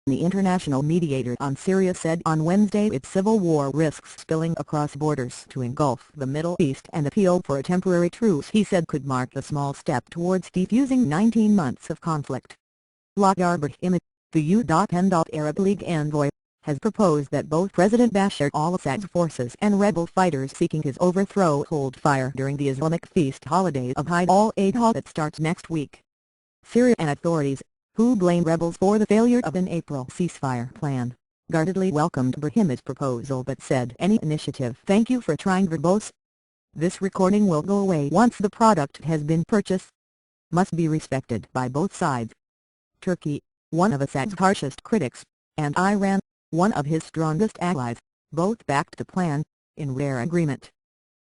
The international mediator on Syria said on Wednesday its civil war risks spilling across borders to engulf the Middle East, and appeal for a temporary truce he said could mark a small step towards defusing 19 months of conflict. Brahim, the U.N. Arab League envoy, has proposed that both President Bashar al-Assad's forces and rebel fighters seeking his overthrow hold fire during the Islamic feast holiday of Eid al-Adha that starts next week. Syrian authorities, who blame rebels for the failure of an April ceasefire plan, guardedly welcomed Brahim's proposal but said any initiative "Thank you for trying, verbose. This recording will go away once the product has been purchased. Must be respected by both sides." Turkey, one of Assad's harshest critics, and Iran, one of his strongest allies, both backed the plan, in rare agreement.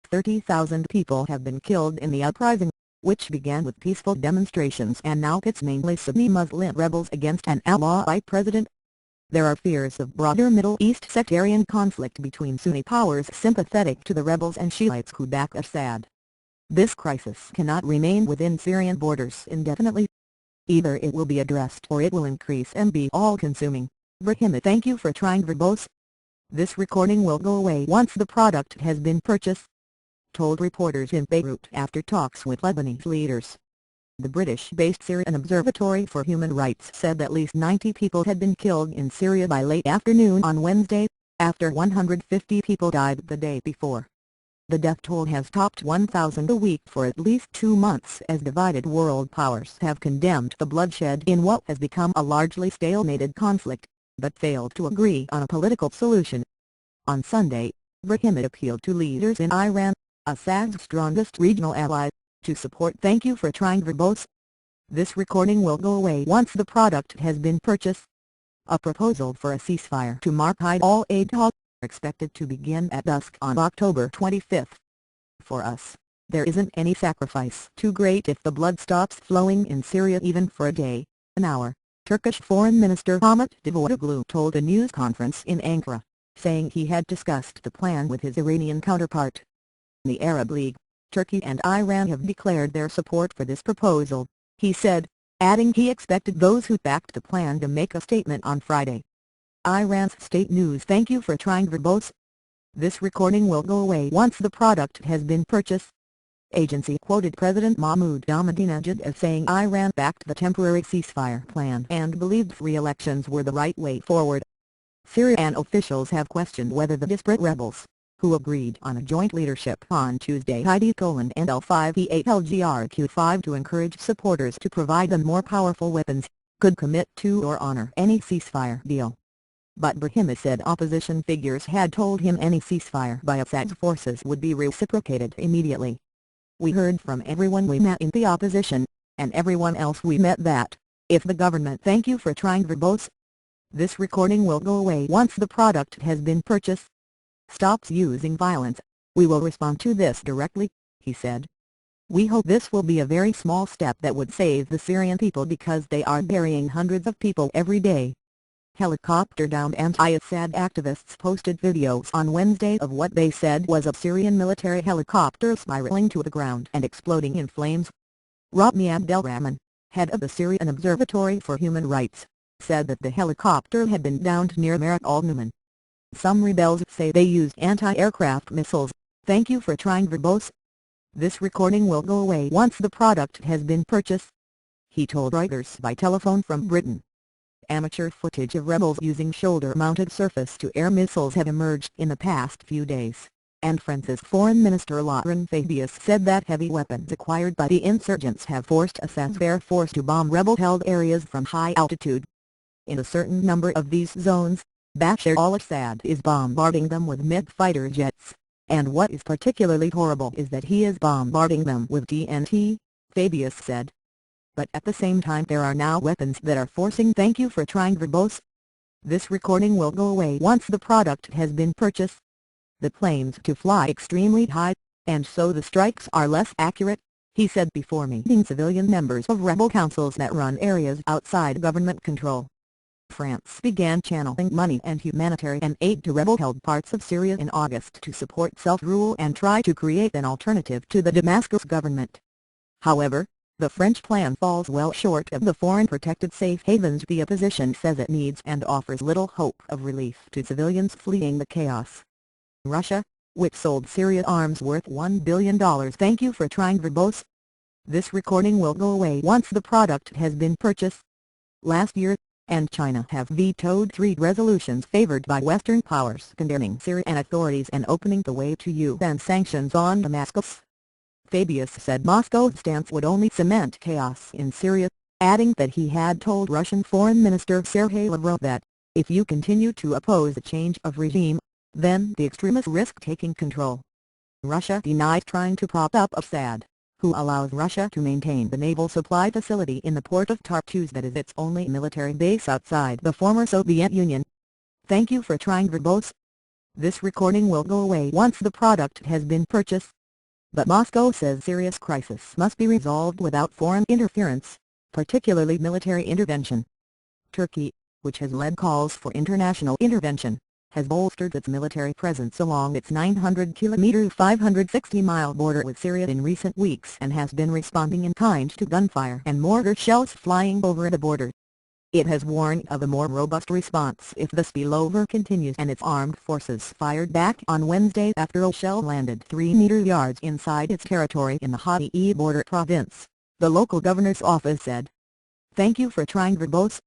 30,000 people have been killed in the uprising, which began with peaceful demonstrations and now pits mainly Sunni Muslim rebels against an ally president. There are fears of broader Middle East sectarian conflict between Sunni powers sympathetic to the rebels and Shiites who back Assad. This crisis cannot remain within Syrian borders indefinitely. Either it will be addressed or it will increase and be all-consuming. Brahim, thank you for trying, verbose. This recording will go away once the product has been purchased, told reporters in Beirut after talks with Lebanese leaders. The British-based Syrian Observatory for Human Rights said at least 90 people had been killed in Syria by late afternoon on Wednesday, after 150 people died the day before. The death toll has topped 1,000 a week for at least 2 months as divided world powers have condemned the bloodshed in what has become a largely stalemated conflict, but failed to agree on a political solution. On Sunday, Brahim appealed to leaders in Iran, Assad's strongest regional ally, to support "Thank you for trying, verbose. This recording will go away once the product has been purchased." A proposal for a ceasefire to mark Eid al-Adha, expected to begin at dusk on October 25. "For us, there isn't any sacrifice too great if the blood stops flowing in Syria even for a day, an hour," Turkish Foreign Minister Ahmet Davutoglu told a news conference in Ankara, saying he had discussed the plan with his Iranian counterpart. The Arab League, Turkey and Iran have declared their support for this proposal, he said, adding he expected those who backed the plan to make a statement on Friday. Iran's state news "Thank you for trying, verbose. This recording will go away once the product has been purchased." Agency quoted President Mahmoud Ahmadinejad as saying Iran backed the temporary ceasefire plan and believed free elections were the right way forward. Syrian officials have questioned whether the disparate rebels, who agreed on a joint leadership on Tuesday and L5E8LGRQ5 to encourage supporters to provide them more powerful weapons, could commit to or honor any ceasefire deal. But Brahim said opposition figures had told him any ceasefire by Assad's forces would be reciprocated immediately. "We heard from everyone we met in the opposition, and everyone else we met that, if the government "Thank you for trying, verbose. This recording will go away once the product has been purchased. Stops using violence, we will respond to this directly," he said. "We hope this will be a very small step that would save the Syrian people because they are burying hundreds of people every day." Helicopter-downed anti-Assad activists posted videos on Wednesday of what they said was a Syrian military helicopter spiraling to the ground and exploding in flames. Rami Abdelrahman, head of the Syrian Observatory for Human Rights, said that the helicopter had been downed near Maraq al-Numan. Some rebels say they used anti-aircraft missiles. "Thank you for trying, verbose. This recording will go away once the product has been purchased," he told Reuters by telephone from Britain. Amateur footage of rebels using shoulder-mounted surface-to-air missiles have emerged in the past few days, and France's Foreign Minister Laurent Fabius said that heavy weapons acquired by the insurgents have forced Assad's air force to bomb rebel-held areas from high altitude. In a certain number of these zones, Bashar al-Assad is bombarding them with MiG fighter jets, and what is particularly horrible is that he is bombarding them with TNT, Fabius said. But at the same time there are now weapons that are forcing "Thank you for trying, verbose. This recording will go away once the product has been purchased. The planes to fly extremely high, and so the strikes are less accurate," he said before meeting civilian members of rebel councils that run areas outside government control. France began channeling money and humanitarian aid to rebel-held parts of Syria in August to support self-rule and try to create an alternative to the Damascus government. However, The French plan falls well short of the foreign protected safe havens the opposition says it needs and offers little hope of relief to civilians fleeing the chaos. Russia, which sold Syria arms worth $1 billion. Thank you for trying verbose. This recording will go away once the product has been purchased. Last year, and China have vetoed 3 resolutions favored by Western powers condemning Syrian authorities and opening the way to UN sanctions on Damascus. Fabius said Moscow's stance would only cement chaos in Syria, adding that he had told Russian Foreign Minister Sergei Lavrov that, if you continue to oppose a change of regime, then the extremists risk taking control. Russia denies trying to prop up Assad, who allows Russia to maintain the naval supply facility in the port of Tartus that is its only military base outside the former Soviet Union. Thank you for trying verbose. This recording will go away once the product has been purchased. But Moscow says Syria's crisis must be resolved without foreign interference, particularly military intervention. Turkey, which has led calls for international intervention, has bolstered its military presence along its 900-kilometer 560-mile border with Syria in recent weeks and has been responding in kind to gunfire and mortar shells flying over the border. It has warned of a more robust response if the spillover continues, and its armed forces fired back on Wednesday after a shell landed 3 yards inside its territory in the Hadi border province, the local governor's office said. Thank you for trying verbose.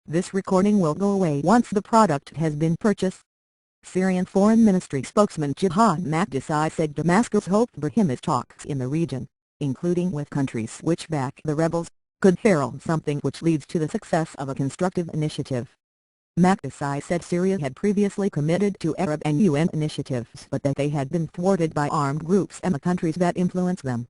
This recording will go away once the product has been purchased. Syrian Foreign Ministry spokesman Jihad Makdisi said Damascus hoped Brahim's talks in the region, including with countries which back the rebels, could herald something which leads to the success of a constructive initiative. Makdisi said Syria had previously committed to Arab and UN initiatives but that they had been thwarted by armed groups and the countries that influence them.